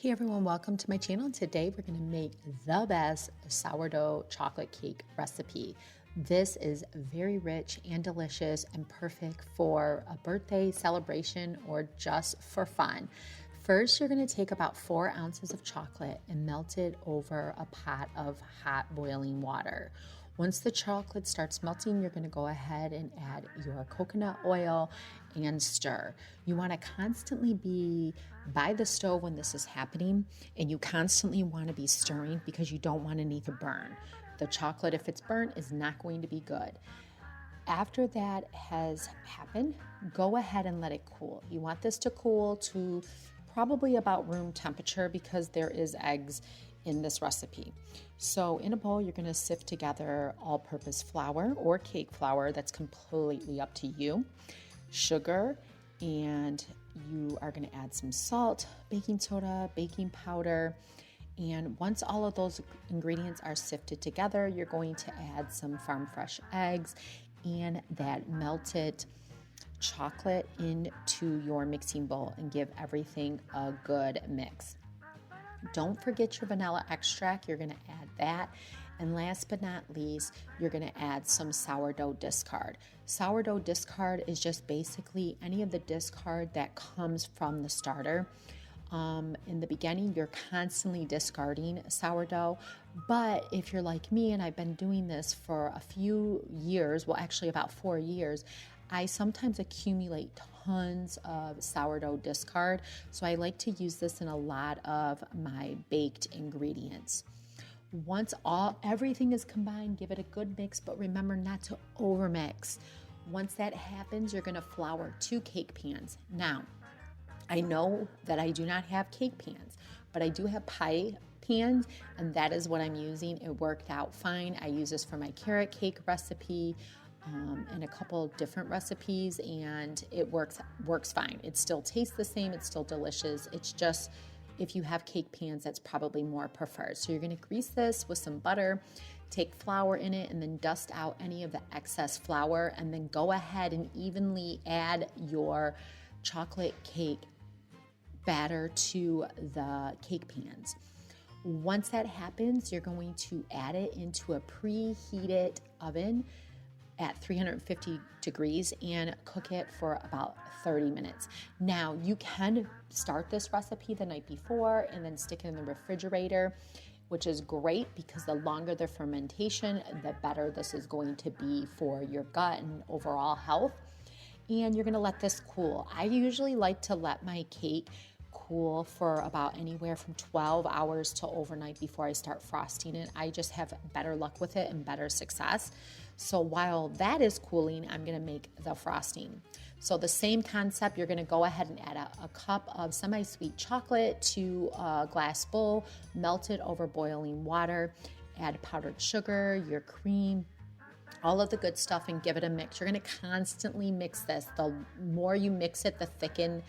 Hey everyone, welcome to my channel. Today we're going to make the best sourdough chocolate cake recipe. This is very rich and delicious and perfect for a birthday celebration or just for fun. First, you're going to take about 4 ounces of chocolate and melt it over a pot of hot boiling water. Once the chocolate starts melting, you're going to go ahead and add your coconut oil and stir. You want to constantly be by the stove when this is happening, and you constantly want to be stirring because you don't want any to burn. The chocolate, if it's burnt, is not going to be good. After that has happened, go ahead and let it cool. You want this to cool to probably about room temperature because there is eggs in this recipe. So in a bowl, you're going to sift together all-purpose flour or cake flour. That's completely up to you. Sugar, and you are going to add some salt, baking soda, baking powder. And once all of those ingredients are sifted together, you're going to add some farm fresh eggs and that melted chocolate into your mixing bowl and give everything a good mix. Don't forget your vanilla extract. You're going to add that. And last but not least, you're going to add some sourdough discard. Sourdough discard is just basically any of the discard that comes from the starter. In the beginning, you're constantly discarding sourdough, but if you're like me and I've been doing this for a few years, well, actually about 4 years, I sometimes accumulate tons of sourdough discard, so I like to use this in a lot of my baked ingredients. Once everything is combined, give it a good mix, but remember not to overmix. Once that happens, you're going to flour 2 cake pans. Now, I know that I do not have cake pans, but I do have pie pans, and that is what I'm using. It worked out fine. I use this for my carrot cake recipe and a couple of different recipes, and it works fine. It still tastes the same. It's still delicious. It's just if you have cake pans, that's probably more preferred. So you're going to grease this with some butter, take flour in it, and then dust out any of the excess flour, and then go ahead and evenly add your chocolate cake batter to the cake pans. Once that happens, you're going to add it into a preheated oven at 350 degrees and cook it for about 30 minutes. Now, you can start this recipe the night before and then stick it in the refrigerator, which is great because the longer the fermentation, the better this is going to be for your gut and overall health. And you're going to let this cool. I usually like to let my cake cool for about anywhere from 12 hours to overnight before I start frosting it. I just have better luck with it and better success. So while that is cooling, I'm going to make the frosting. So the same concept, you're going to go ahead and add a cup of semi-sweet chocolate to a glass bowl, melt it over boiling water, add powdered sugar, your cream, all of the good stuff, and give it a mix. You're going to constantly mix this. The more you mix it, the thicken.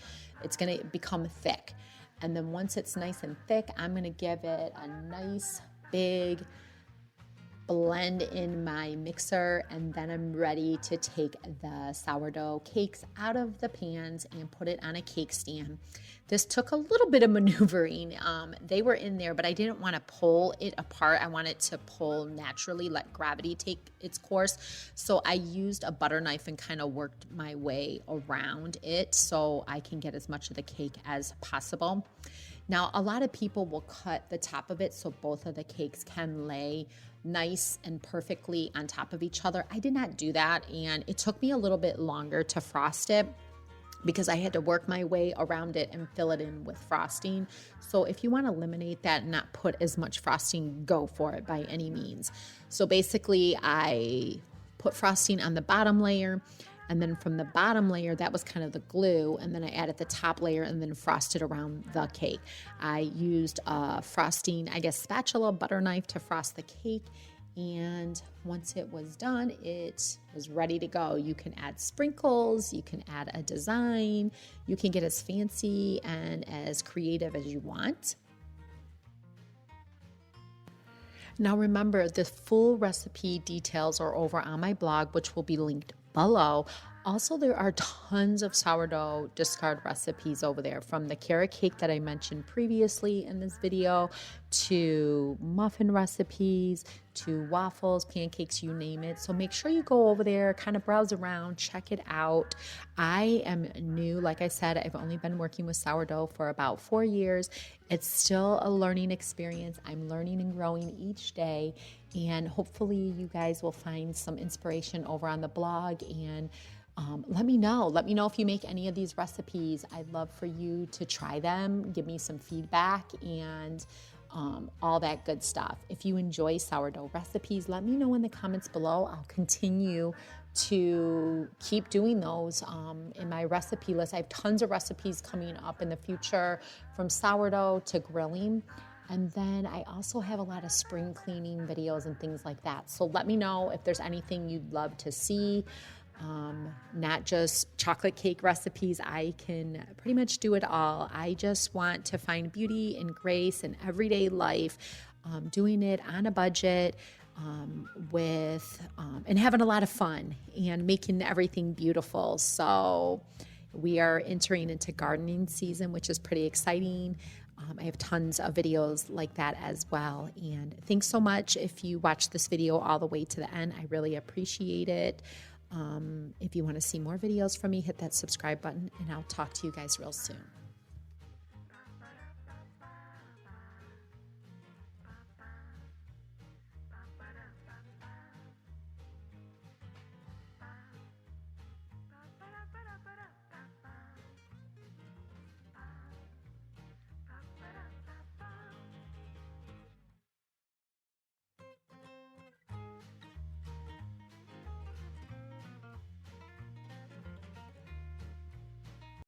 It's going to become thick. And then once it's nice and thick, I'm going to give it a nice big blend in my mixer, and then I'm ready to take the sourdough cakes out of the pans and put it on a cake stand. This took a little bit of maneuvering. They were in there, but I didn't want to pull it apart. I wanted to pull naturally, let gravity take its course. So I used a butter knife and kind of worked my way around it so I can get as much of the cake as possible. Now, a lot of people will cut the top of it so both of the cakes can lay nice and perfectly on top of each other. I did not do that, and it took me a little bit longer to frost it because I had to work my way around it and fill it in with frosting. So if you want to eliminate that and not put as much frosting, go for it by any means. So basically, I put frosting on the bottom layer, and then from the bottom layer, that was kind of the glue, and then I added the top layer and then frosted around the cake. I used a frosting, spatula, butter knife to frost the cake, and once it was done, it was ready to go. You can add sprinkles, you can add a design, you can get as fancy and as creative as you want. Now remember, the full recipe details are over on my blog, which will be linked below. Also, there are tons of sourdough discard recipes over there, from the carrot cake that I mentioned previously in this video, to muffin recipes, to waffles, pancakes, you name it. So make sure you go over there, kind of browse around, check it out. I am new. Like I said, I've only been working with sourdough for about 4 years. It's still a learning experience. I'm learning and growing each day. And hopefully you guys will find some inspiration over on the blog, and let me know. Let me know if you make any of these recipes. I'd love for you to try them, give me some feedback, and all that good stuff. If you enjoy sourdough recipes, let me know in the comments below. I'll continue to keep doing those in my recipe list. I have tons of recipes coming up in the future, from sourdough to grilling. And then I also have a lot of spring cleaning videos and things like that. So let me know if there's anything you'd love to see. Not just chocolate cake recipes. I can pretty much do it all. I just want to find beauty and grace in everyday life, doing it on a budget, and having a lot of fun and making everything beautiful. So we are entering into gardening season, which is pretty exciting. I have tons of videos like that as well. And thanks so much if you watched this video all the way to the end. I really appreciate it. If you want to see more videos from me, hit that subscribe button, and I'll talk to you guys real soon.